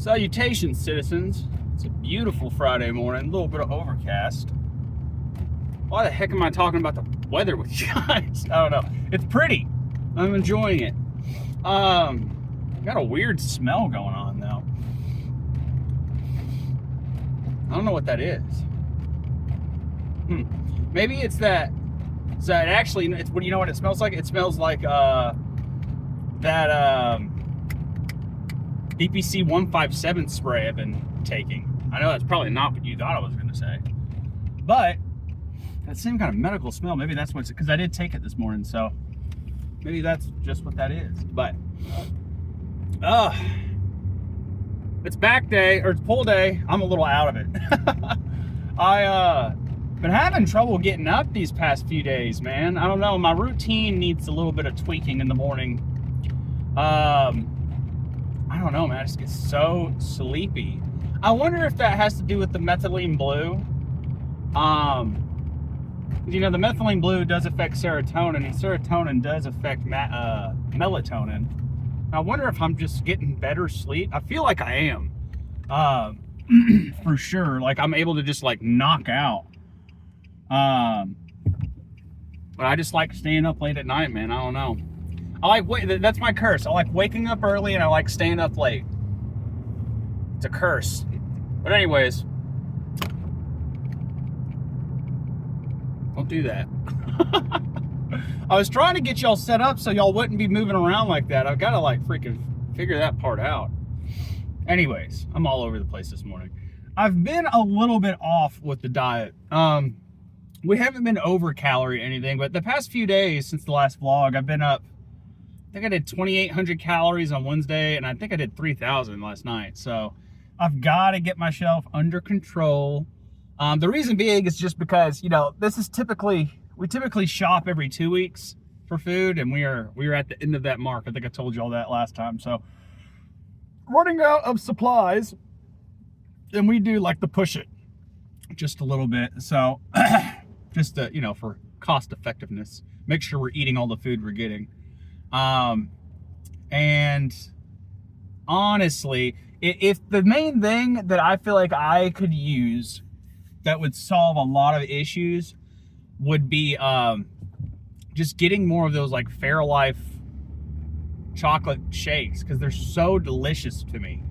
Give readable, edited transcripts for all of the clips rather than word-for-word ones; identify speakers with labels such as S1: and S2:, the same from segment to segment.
S1: Salutations, citizens. It's a beautiful Friday morning, a little bit of overcast. Why the heck am I talking about the weather with you guys? I don't know. It's pretty. I'm enjoying it. Got a weird smell going on though. I don't know what that is. Maybe it's that. So it actually, it's what, you know what it smells like? It smells like that DPC 157 spray I've been taking. I know that's probably not what you thought I was going to say, but that same kind of medical smell. Maybe that's what's, because I did take it this morning, so maybe that's just what that is. But it's back day, or it's pull day. I'm a little out of it. I been having trouble getting up these past few days, man. I don't know, my routine needs a little bit of tweaking in the morning. I don't know, man, I just get so sleepy. I wonder if that has to do with the methylene blue. You know, the methylene blue does affect serotonin, and serotonin does affect melatonin. I wonder if I'm just getting better sleep. I feel like I am, for sure. Like I'm able to just like knock out. But I just like staying up late at night, man. I don't know. That's my curse. I like waking up early and I like staying up late. It's a curse. But anyways, don't do that. I was trying to get y'all set up so y'all wouldn't be moving around like that. I've got to like freaking figure that part out. Anyways, I'm all over the place this morning. I've been a little bit off with the diet. We haven't been over calorie or anything, but the past few days since the last vlog, I've been up. I think I did 2,800 calories on Wednesday, and I think I did 3,000 last night. So I've got to get myself under control. The reason being is just because, you know, we typically shop every 2 weeks for food, and we are at the end of that mark. I think I told you all that last time. So running out of supplies, and we do like to push it just a little bit. So just to, you know, for cost effectiveness, make sure we're eating all the food we're getting. And honestly, if the main thing that I feel like I could use that would solve a lot of issues would be just getting more of those like Fairlife chocolate shakes, because they're so delicious to me.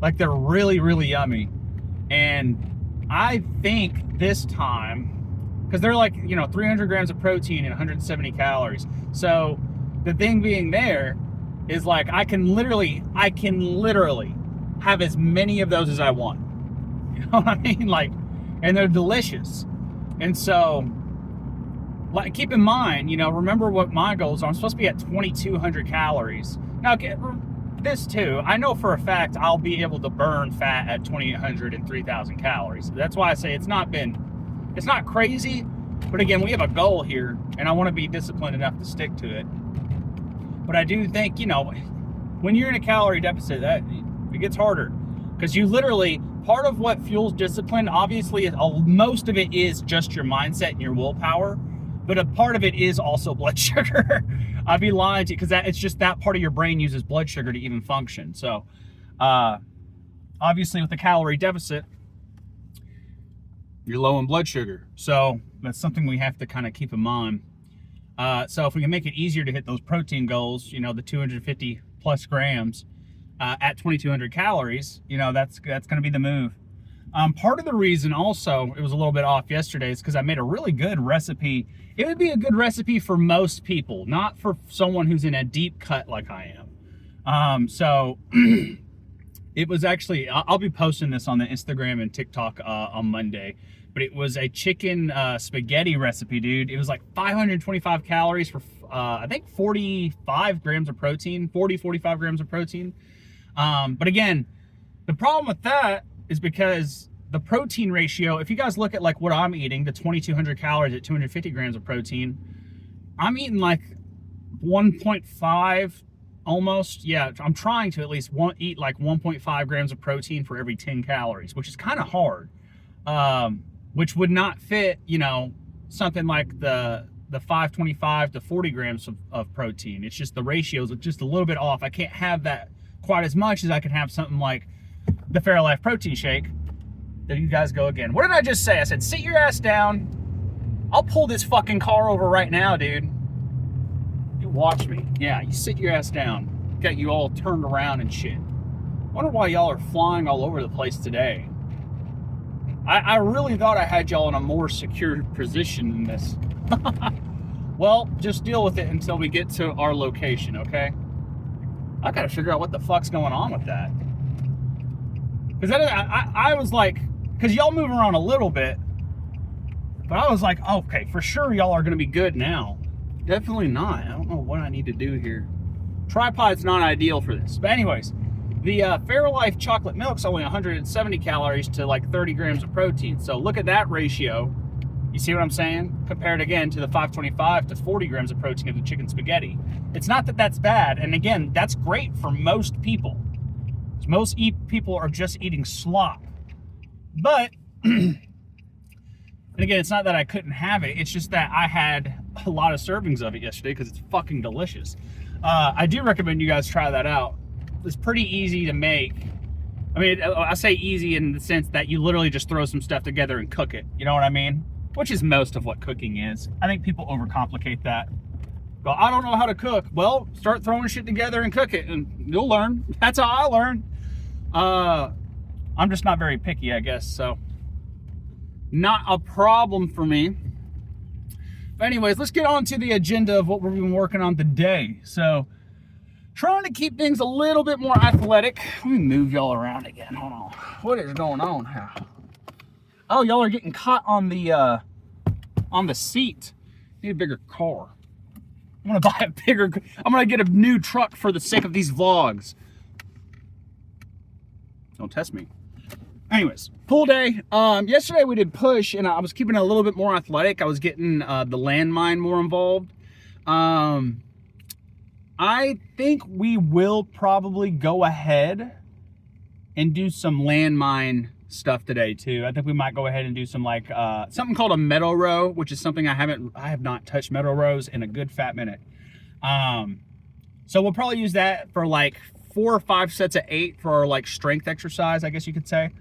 S1: Like they're really, really yummy. And I think this time, because they're like, you know, 300 grams of protein and 170 calories. So the thing being there is like, I can literally have as many of those as I want. You know what I mean? Like, and they're delicious. And so, like, keep in mind, you know, remember what my goals are. I'm supposed to be at 2,200 calories. Now, this too, I know for a fact I'll be able to burn fat at 2,800 and 3,000 calories. That's why I say it's not crazy, but again, we have a goal here, and I want to be disciplined enough to stick to it. But I do think, you know, when you're in a calorie deficit, that it gets harder, because you literally, part of what fuels discipline, obviously, most of it is just your mindset and your willpower, but a part of it is also blood sugar. I'd be lying to you, because it's just that part of your brain uses blood sugar to even function. So, obviously, with the calorie deficit, you're low in blood sugar. So that's something we have to kind of keep in mind. So if we can make it easier to hit those protein goals, you know, the 250 plus grams at 2,200 calories, you know, that's going to be the move. Part of the reason also it was a little bit off yesterday is because I made a really good recipe. It would be a good recipe for most people, not for someone who's in a deep cut like I am. So it was actually, I'll be posting this on the Instagram and TikTok on Monday, but it was a chicken spaghetti recipe, dude. It was like 525 calories for, I think 45 grams of protein, 45 grams of protein. But again, the problem with that is because the protein ratio, if you guys look at like what I'm eating, the 2,200 calories at 250 grams of protein, I'm eating like 1.5 almost. Yeah, I'm trying to at least eat like 1.5 grams of protein for every 10 calories, which is kind of hard. Which would not fit, you know, something like the 525 to 40 grams of protein. It's just the ratios are just a little bit off. I can't have that quite as much as I can have something like the Fairlife protein shake. There you guys go again. What did I just say? I said, sit your ass down. I'll pull this fucking car over right now, dude. You watch me. Yeah, you sit your ass down. Got you all turned around and shit. Wonder why y'all are flying all over the place today. I really thought I had y'all in a more secure position than this. Well, just deal with it until we get to our location, okay? I gotta figure out what the fuck's going on with that. Because I was like, because y'all move around a little bit, but I was like, okay, for sure y'all are gonna be good now. Definitely not. I don't know what I need to do here. Tripod's not ideal for this. But anyways, the Fairlife chocolate milk's only 170 calories to like 30 grams of protein. So look at that ratio. You see what I'm saying? Compared again to the 525 to 40 grams of protein of the chicken spaghetti. It's not that that's bad. And again, that's great for most people. Most people are just eating slop. But, and again, it's not that I couldn't have it. It's just that I had a lot of servings of it yesterday because it's fucking delicious. I do recommend you guys try that out. It's pretty easy to make. I mean, I say easy in the sense that you literally just throw some stuff together and cook it. You know what I mean? Which is most of what cooking is. I think people overcomplicate that. Go, I don't know how to cook. Well, start throwing shit together and cook it, and you'll learn. That's how I learn. I'm just not very picky, I guess, so not a problem for me. But anyways, let's get on to the agenda of what we've been working on today. So, trying to keep things a little bit more athletic. Let me move y'all around again. Hold on. What is going on here? Oh, y'all are getting caught on the seat. Need a bigger car. I'm gonna buy a bigger. I'm gonna get a new truck for the sake of these vlogs. Don't test me. Anyways, pool day. Yesterday we did push, and I was keeping it a little bit more athletic. I was getting the landmine more involved. I think we will probably go ahead and do some landmine stuff today too. I think we might go ahead and do some like something called a meadow row, which is something I have not touched meadow rows in a good fat minute. So we'll probably use that for like 4 or 5 sets of 8 for our like strength exercise, I guess you could say.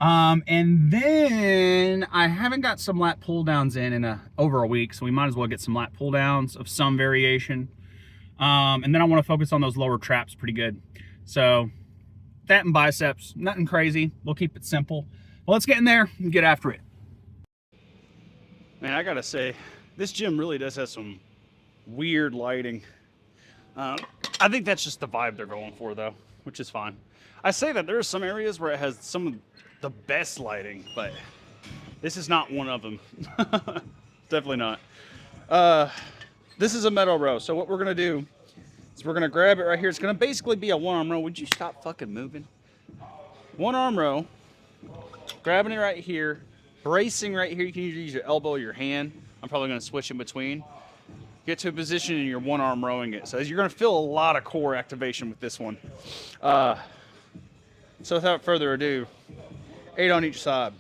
S1: And then I haven't got some lat pull downs in over a week, so we might as well get some lat pull downs of some variation. And then I want to focus on those lower traps pretty good. So that and biceps, nothing crazy. We'll keep it simple. Well, let's get in there and get after it. Man, I gotta say, this gym really does have some weird lighting. I think that's just the vibe they're going for though, which is fine. I say that there are some areas where it has some of the best lighting, but this is not one of them. Definitely not. This is a meadow row. So what we're gonna do is we're gonna grab it right here. It's gonna basically be a 1-arm row. Would you stop fucking moving? 1-arm row, grabbing it right here, bracing right here. You can either use your elbow or your hand. I'm probably gonna switch in between. Get to a position and you're 1-arm rowing it. So you're gonna feel a lot of core activation with this one. So without further ado, 8 on each side.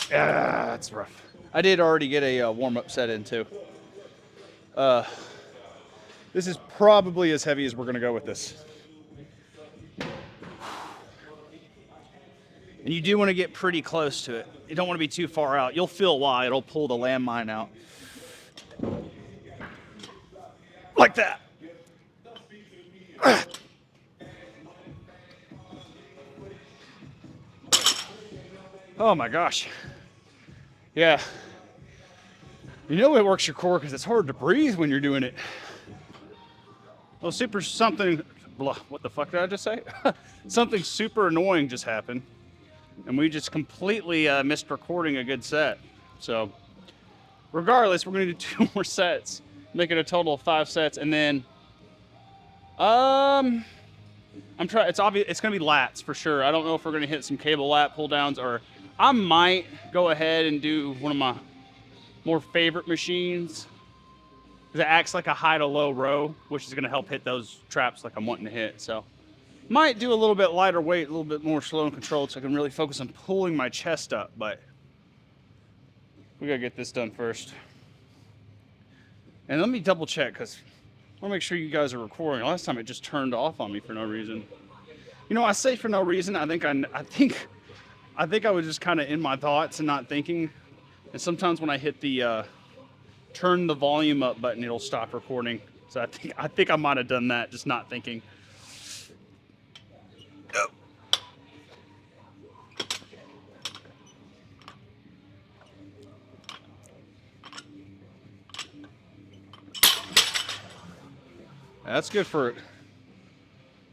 S1: That's rough. I did already get a warm-up set in too. This is probably as heavy as we're gonna go with this. And you do want to get pretty close to it. You don't want to be too far out. You'll feel why. It'll pull the landmine out. Like that. Oh my gosh. Yeah. You know it works your core because it's hard to breathe when you're doing it. Well, what the fuck did I just say? Something super annoying just happened. And we just completely missed recording a good set. So regardless, we're gonna do 2 more sets, make it a total of 5 sets. And then, it's obvious, it's gonna be lats for sure. I don't know if we're gonna hit some cable lat pull downs, or I might go ahead and do one of my more favorite machines. It acts like a high to low row, which is gonna help hit those traps like I'm wanting to hit. So Might do a little bit lighter weight, a little bit more slow and controlled, so I can really focus on pulling my chest up, but we gotta get this done first. And let me double check, because I want to make sure you guys are recording. Last time it just turned off on me for no reason. You know, I say for no reason. I think I was just kind of in my thoughts and not thinking. And sometimes when I hit the turn the volume up button, it'll stop recording. So I think I might have done that, just not thinking. That's good for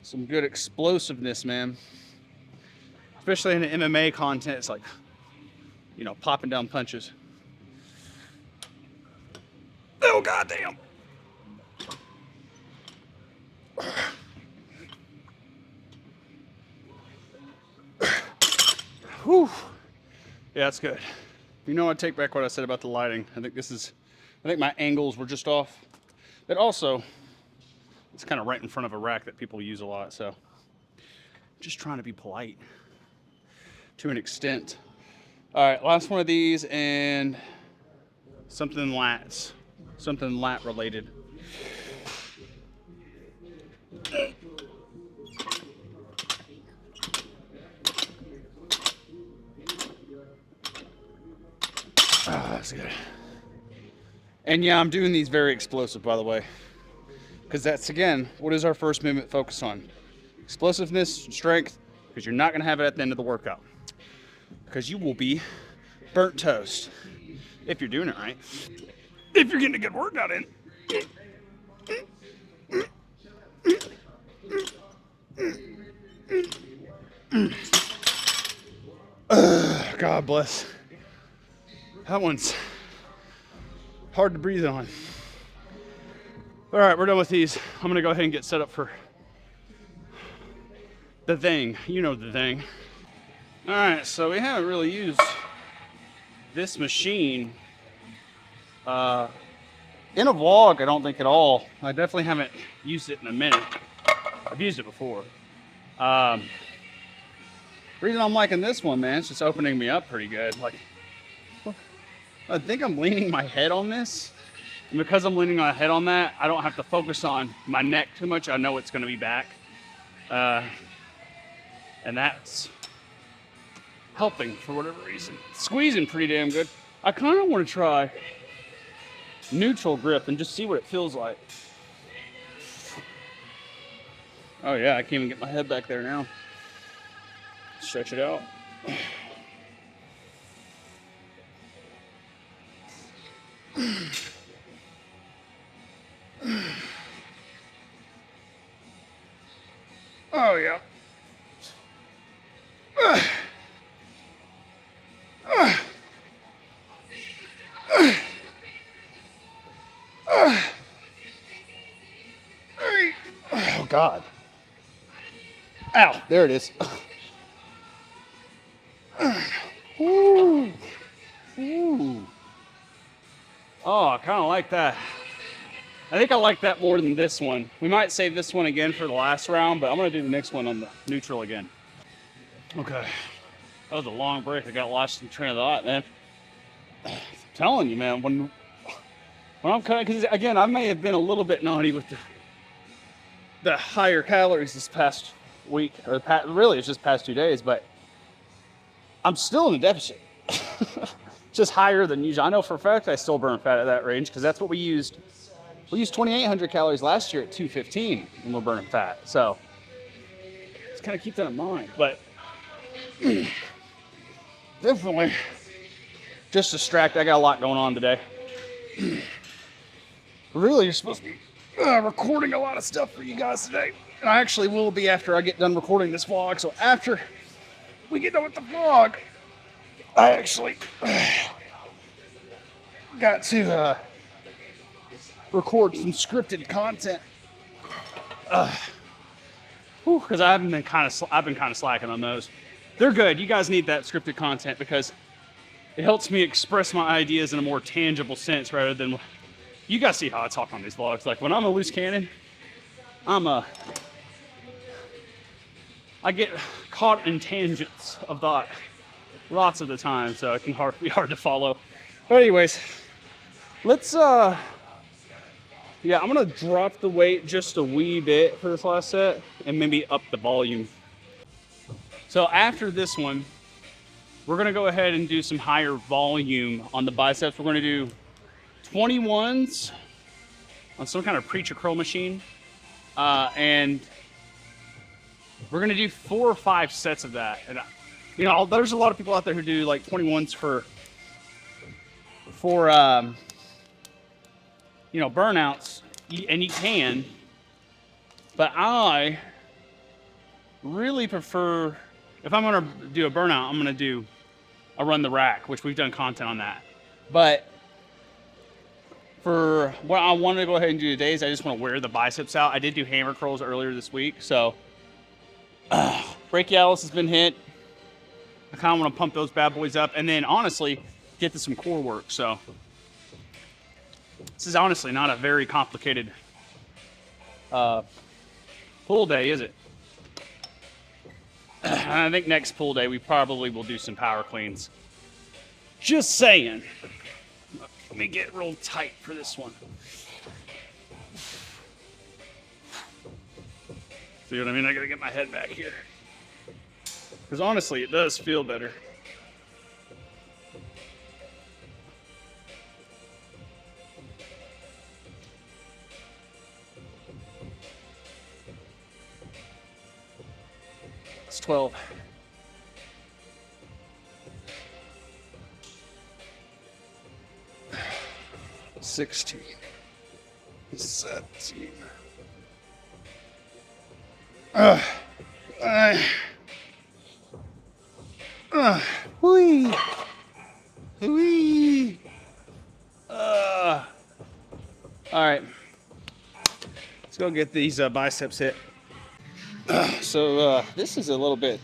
S1: some good explosiveness, man. Especially in the MMA content, it's like, you know, popping down punches. Oh, goddamn. Whew. Yeah, that's good. You know, I take back what I said about the lighting. I think my angles were just off. But also, it's kind of right in front of a rack that people use a lot, so just trying to be polite to an extent. All right, last one of these and something lat related. Oh, that's good. And yeah, I'm doing these very explosive, by the way. Because that's, again, what is our first movement focus on? Explosiveness, strength, because you're not going to have it at the end of the workout. Because you will be burnt toast if you're doing it right. If you're getting a good workout in. God bless. That one's hard to breathe on. All right, we're done with these. I'm gonna go ahead and get set up for the thing. You know the thing. All right, so we haven't really used this machine in a vlog, I don't think at all. I definitely haven't used it in a minute. I've used it before. Reason I'm liking this one, man, it's just opening me up pretty good. Like, I think I'm leaning my head on this. And because I'm leaning my head on that, I don't have to focus on my neck too much. I know it's going to be back. And that's helping for whatever reason. Squeezing pretty damn good. I kind of want to try neutral grip and just see what it feels like. Oh yeah, I can't even get my head back there now. Stretch it out. Oh yeah. Oh God. Ow, there it is. Ooh. Ooh. Oh, I kind of like that. I think I like that more than this one. We might save this one again for the last round, but I'm going to do the next one on the neutral again. Okay. That was a long break. I got lost in train of thought, man. I'm telling you, man, when I'm cutting, because again, I may have been a little bit naughty with the higher calories this past week, or really it's just past 2 days, but I'm still in a deficit. Just higher than usual. I know for a fact I still burn fat at that range because that's what we used. We used 2,800 calories last year at 215 when we're burning fat. So just kind of keep that in mind. But definitely just distracted. I got a lot going on today. Really, you're supposed to be recording a lot of stuff for you guys today. And I actually will be after I get done recording this vlog. So after we get done with the vlog, I actually got to record some scripted content. Because I've been kind of slacking on those. They're good. You guys need that scripted content because it helps me express my ideas in a more tangible sense rather than you guys see how I talk on these vlogs. Like when I'm a loose cannon, I'm
S2: I get caught in tangents of thought lots of the time, so it can be hard to follow. But anyways, let's yeah, I'm gonna drop the weight just a wee bit for this last set and maybe up the volume. So after this one, we're gonna go ahead and do some higher volume on the biceps. We're gonna do 21s on some kind of preacher curl machine, and we're gonna do 4 or 5 sets of that. And you know, there's a lot of people out there who do like 21s for you know, burnouts, and you can, but I really prefer, if I'm gonna do a burnout, I'm gonna do a run the rack, which we've done content on that. But for what I want to go ahead and do today is I just want to wear the biceps out. I did do hammer curls earlier this week, so brachialis has been hit. I kind of want to pump those bad boys up, and then honestly get to some core work. So this is honestly not a very complicated pull day, is it? I think next pull day we probably will do some power cleans. Just saying. Let me get real tight for this one. See what I mean? I gotta get my head back here. Because honestly, it does feel better. It's 12. 16. 17. Whee. Whee. All right. Let's go get these biceps hit. So this is a little bit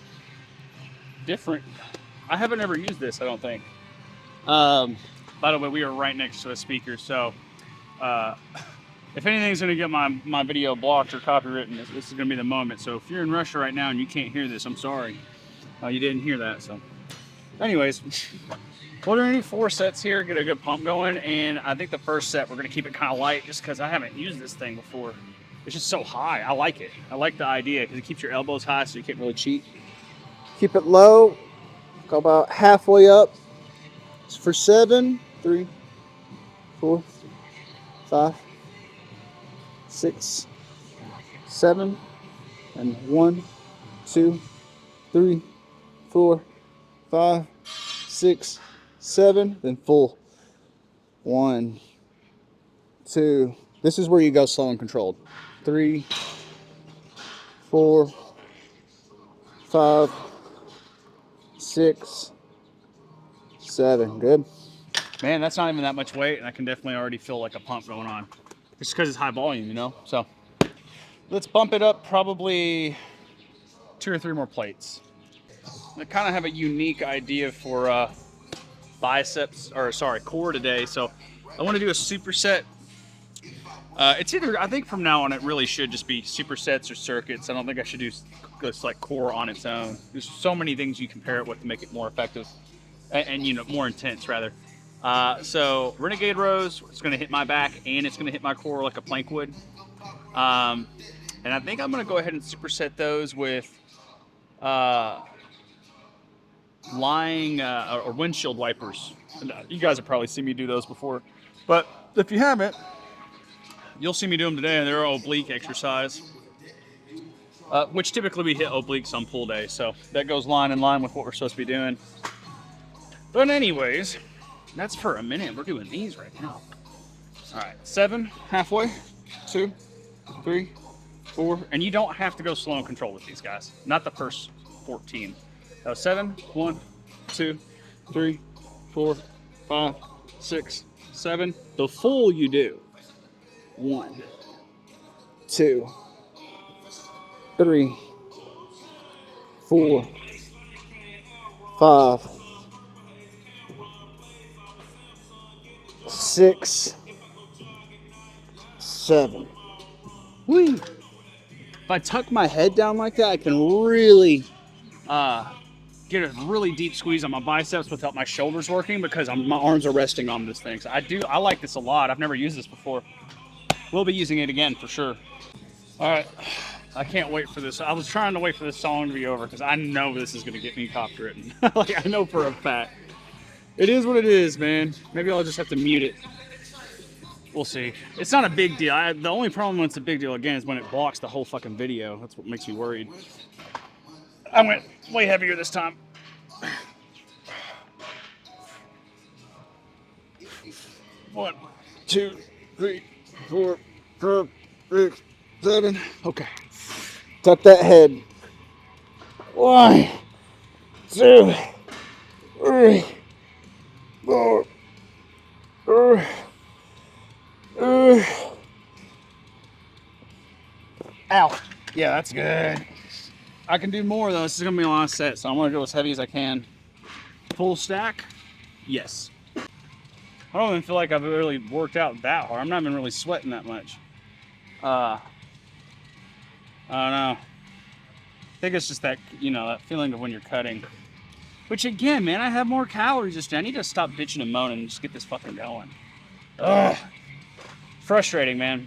S2: different. I haven't ever used this, I don't think. By the way, we are right next to a speaker, so if anything's going to get my video blocked or copywritten, this is going to be the moment. So if you're in Russia right now and you can't hear this, I'm sorry. You didn't hear that. So anyways, we're doing 4 sets here, get a good pump going, and I think the first set we're going to keep it kind of light just because I haven't used this thing before. It's just so high. I like it. I like the idea because it keeps your elbows high so you can't really cheat.
S3: Keep it low, go about halfway up. It's for 7, 3, 4, 5, 6, 7, and 1, 2, 3, 4, 5, 6, 7, then full. 1, 2. This is where you go slow and controlled. 3, 4, 5, 6, 7. Good.
S2: Man, that's not even that much weight, and I can definitely already feel like a pump going on. Just because it's high volume, you know? So let's bump it up probably 2 or 3 more plates. I kind of have a unique idea for biceps, or sorry, core today. So I want to do a superset. It's either, I think from now on, it really should just be supersets or circuits. I don't think I should do just like core on its own. There's so many things you compare it with to make it more effective and you know, more intense rather. So Renegade rows, it's going to hit my back and it's going to hit my core like a plank would. And I think I'm going to go ahead and superset those with lying or windshield wipers. You guys have probably seen me do those before, but if you haven't, you'll see me do them today, and they're oblique exercise, which typically we hit obliques on pull day, so that goes line in line with what we're supposed to be doing. But anyways, that's for a minute. We're doing these right now. All right, 7, halfway, 2, 3, 4, and you don't have to go slow and control with these guys. Not the first 14. So 7, 1, 2, 3, 4, 5, 6, 7. The full you do. 1, 2, 3, 4,
S3: 5, 6, 7.
S2: Whee! if I tuck my head down like that, I can really get a really deep squeeze on my biceps without my shoulders working, because my arms are resting on this thing. So I like this a lot. I've never used this before. We'll be using it again for sure. All right, I can't wait for this. I was trying to wait for this song to be over because I know this is gonna get me copywritten. Like, I know for a fact. It is what it is, man. Maybe I'll just have to mute it. We'll see. It's not a big deal. The only problem when it's a big deal, again, is when it blocks the whole fucking video. That's what makes me worried. I went way heavier this time. One, 2, 3, 4, 5, 6, 7. Okay.
S3: Tuck that head. 1, 2, 3, 4.
S2: Ow. Yeah, that's good. I can do more though. This is gonna be a long set, so I'm gonna go as heavy as I can. Full stack? Yes. I don't even feel like I've really worked out that hard. I'm not even really sweating that much. I don't know. I think it's just that, that feeling of when you're cutting. Which again, man, I have more calories this day. I need to stop bitching and moaning and just get this fucking going. Ugh. Frustrating, man.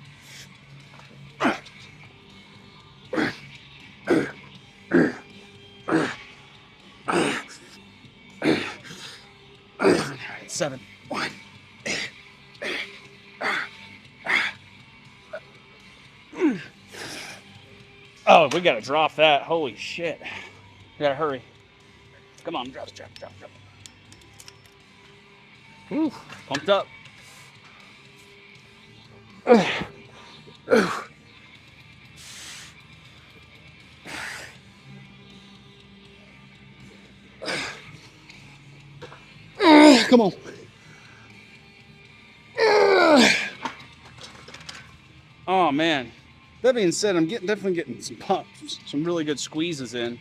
S2: Alright, 7. 1. Oh, we gotta drop that. Holy shit. We gotta hurry. Come on, drop. Whew, pumped up. Come on. Oh man. That being said, I'm definitely getting some pumps, some really good squeezes in.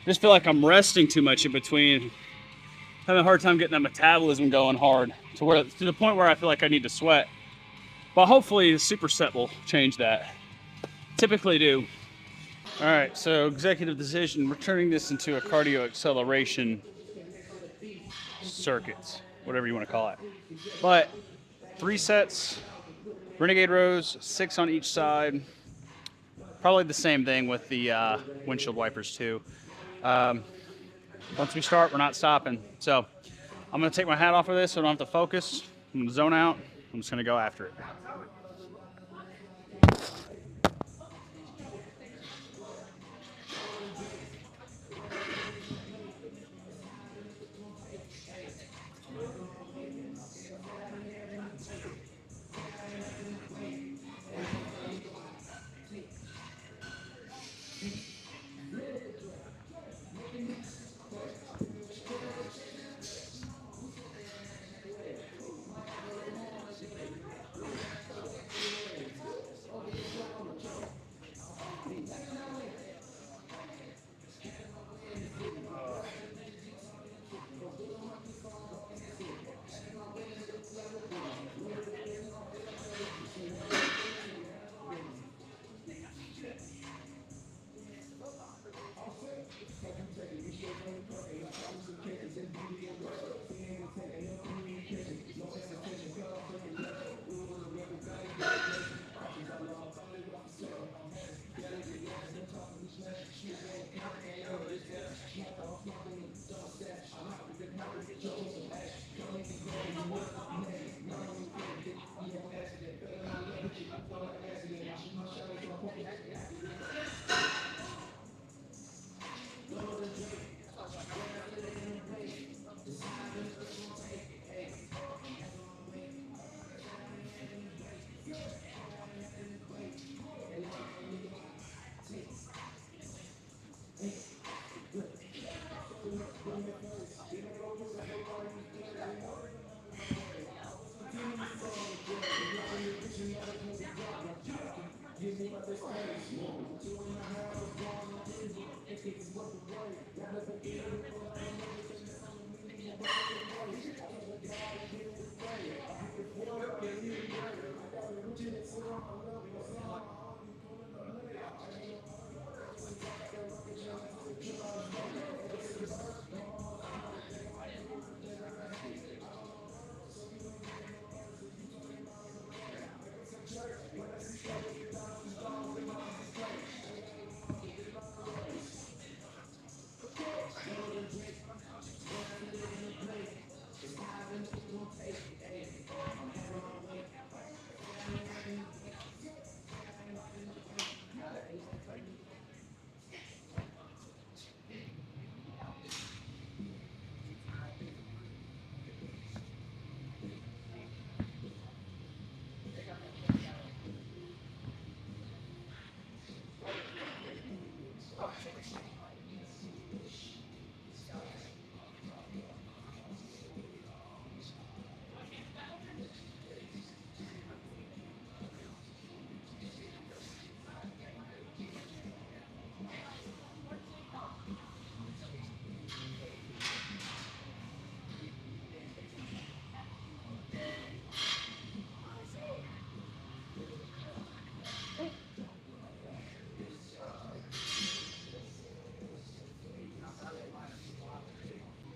S2: Just feel like I'm resting too much in between. Having a hard time getting that metabolism going hard to the point where I feel like I need to sweat. But hopefully the superset will change that. Typically do. All right, so executive decision, we're turning this into a cardio acceleration circuit, whatever you want to call it. But 3 sets, renegade rows, 6 on each side. Probably the same thing with the windshield wipers too. Once we start, we're not stopping. So I'm gonna take my hat off of this so I don't have to focus. I'm gonna zone out. I'm just gonna go after it.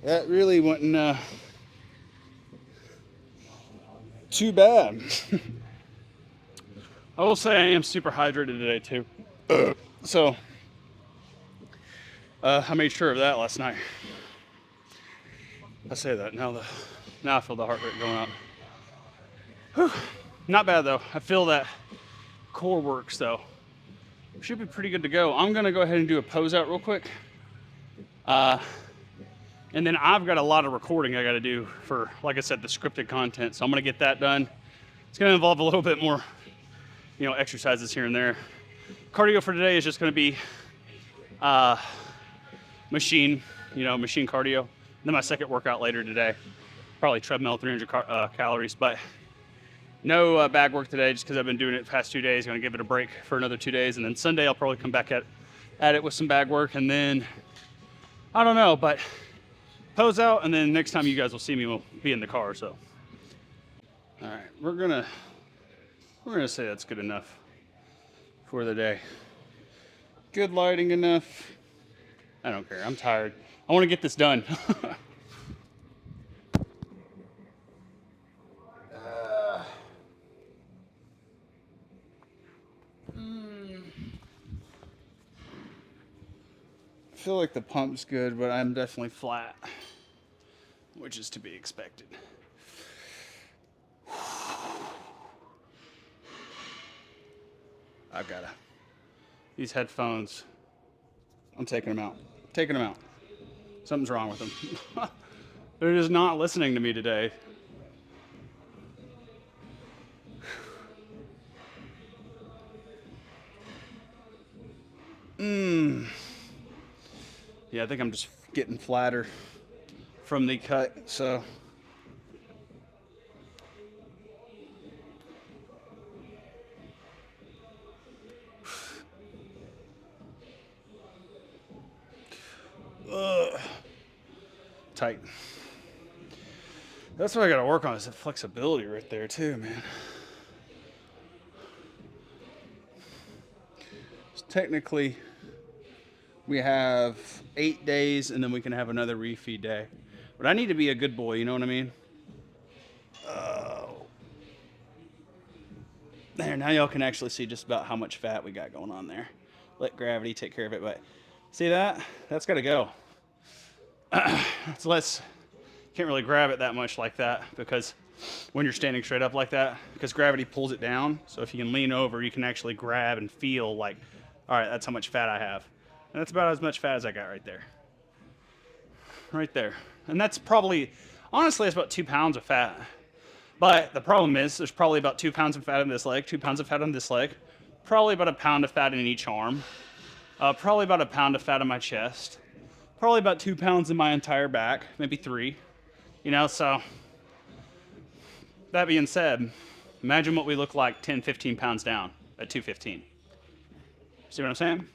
S2: That really wasn't too bad. I will say I am super hydrated today too. So I made sure of that last night. I say that now I feel the heart rate going up. Whew. Not bad though. I feel that core works though. Should be pretty good to go. I'm gonna go ahead and do a pose out real quick. And then I've got a lot of recording I gotta do for, like I said, the scripted content. So I'm gonna get that done. It's gonna involve a little bit more, exercises here and there. Cardio for today is just gonna be machine cardio. And then my second workout later today, probably treadmill, 300 calories, but no bag work today just because I've been doing it the past 2 days. Gonna give it a break for another 2 days. And then Sunday I'll probably come back at it with some bag work. And then, I don't know, but pose out, and then next time you guys will see me, we'll be in the car. So, all right, we're gonna say that's good enough for the day. Good lighting enough. I don't care. I'm tired. I want to get this done. I feel like the pump's good, but I'm definitely flat, which is to be expected. These headphones, I'm taking them out. Something's wrong with them. They're just not listening to me today. Yeah, I think I'm just getting flatter from the cut, so. Tight. That's what I gotta work on, is the flexibility right there too, man. So technically, we have 8 days, and then we can have another refeed day. But I need to be a good boy, you know what I mean? Oh. There, now y'all can actually see just about how much fat we got going on there. Let gravity take care of it, but see that? That's gotta go. It's less, can't really grab it that much like that, because when you're standing straight up like that, because gravity pulls it down. So if you can lean over, you can actually grab and feel like, all right, that's how much fat I have. And that's about as much fat as I got right there. Right there. And that's probably, honestly, it's about 2 pounds of fat. But the problem is, there's probably about 2 pounds of fat on this leg, 2 pounds of fat on this leg, probably about 1 pound of fat in each arm, probably about 1 pound of fat on my chest, probably about 2 pounds in my entire back, maybe 3. So that being said, imagine what we look like 10, 15 pounds down at 215. See what I'm saying?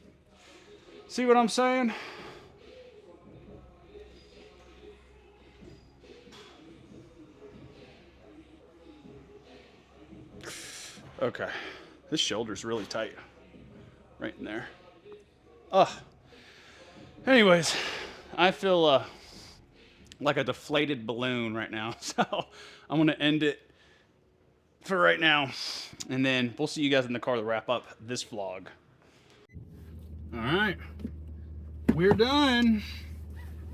S2: See what I'm saying? Okay. This shoulder's really tight. Right in there. Anyways, I feel like a deflated balloon right now. So I'm going to end it for right now. And then we'll see you guys in the car to wrap up this vlog. All right, we're done.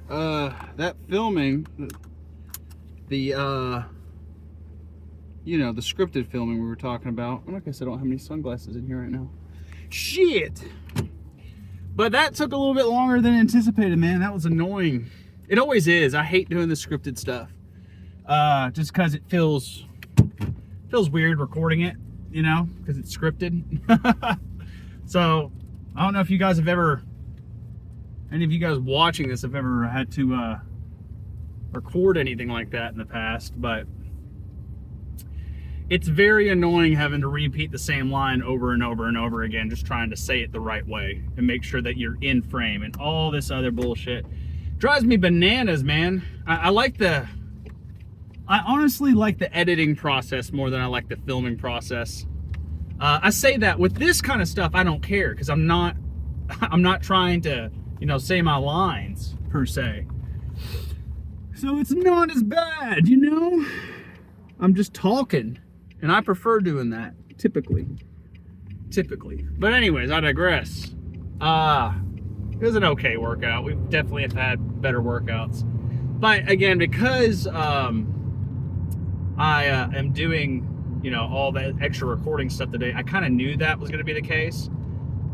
S2: That filming, the scripted filming we were talking about. Like I said, I don't have any sunglasses in here right now. Shit. But that took a little bit longer than anticipated, man. That was annoying. It always is. I hate doing the scripted stuff. Just because it feels weird recording it, because it's scripted. So I don't know if you guys have ever
S1: any of you guys watching this have ever had to record anything like that in the past, but it's very annoying having to repeat the same line over and over and over again, just trying to say it the right way and make sure that you're in frame and all this other bullshit. Drives me bananas, man. I honestly like the editing process more than I like the filming process. I say that with this kind of stuff, I don't care, because I'm not trying to, you know, say my lines per se. So it's not as bad, you know? I'm just talking. And I prefer doing that, typically. But anyways, I digress. It was an okay workout. We definitely have had better workouts. But again, because I am doing, you know, all that extra recording stuff today, I kind of knew that was going to be the case.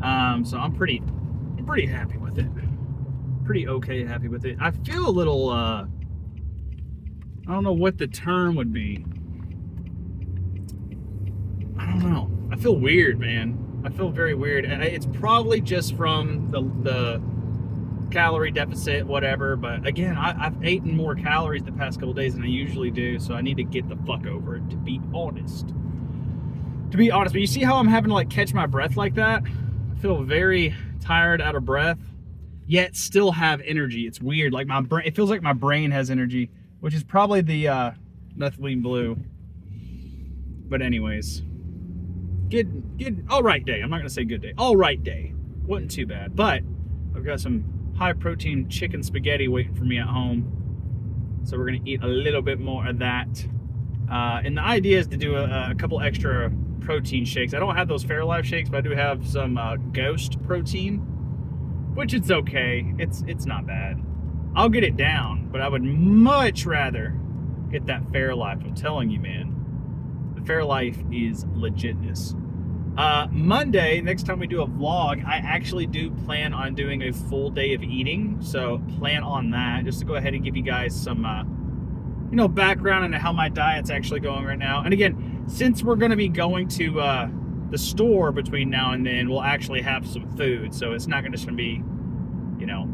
S1: So I'm pretty happy with it. Pretty okay happy with it. I feel a little, I don't know what the term would be. I don't know. I feel weird, man. I feel very weird. And it's probably just from the calorie deficit, whatever. But again, I've eaten more calories the past couple days than I usually do. So I need to get the fuck over it, to be honest. But you see how I'm having to like catch my breath like that? I feel very tired, out of breath, yet still have energy. It's weird. Like my brain, it feels like my brain has energy, which is probably the methylene blue. But anyways, good, all right day. I'm not gonna say good day. All right day. Wasn't too bad. But I've got some high protein chicken spaghetti waiting for me at home, so we're gonna eat a little bit more of that. And the idea is to do a couple extra protein shakes. I don't have those Fairlife shakes, but I do have some Ghost protein, which it's okay. It's not bad. I'll get it down, but I would much rather get that Fairlife. I'm telling you, man. The Fairlife is legitness. Monday, next time we do a vlog, I actually do plan on doing a full day of eating. So plan on that, just to go ahead and give you guys some, you know, background into how my diet's actually going right now. And again, since we're going to be going to the store between now and then, we'll actually have some food. So it's not just going to be, you know,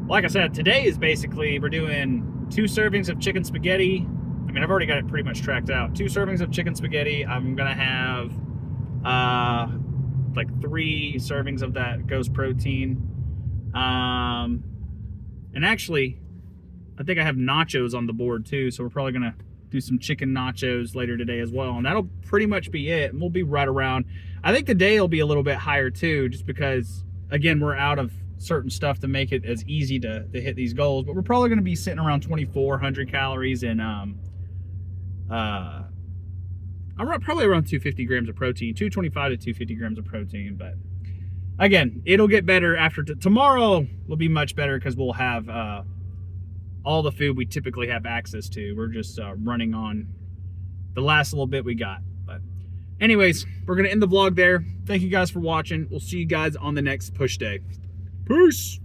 S1: like I said, today is basically, we're doing 2 servings of chicken spaghetti. I mean, I've already got it pretty much tracked out. 2 servings of chicken spaghetti. I'm going to have like 3 servings of that Ghost protein. And actually, I think I have nachos on the board too, so we're probably gonna do some chicken nachos later today as well, and that'll pretty much be it. And we'll be right around, I think the day will be a little bit higher too, just because again, we're out of certain stuff to make it as easy to hit these goals. But we're probably gonna be sitting around 2,400 calories and probably around 250 grams of protein, 225 to 250 grams of protein. But again, it'll get better after tomorrow. Will be much better because we'll have all the food we typically have access to. We're just running on the last little bit we got. But anyways, we're gonna end the vlog there. Thank you guys for watching. We'll see you guys on the next push day. Peace.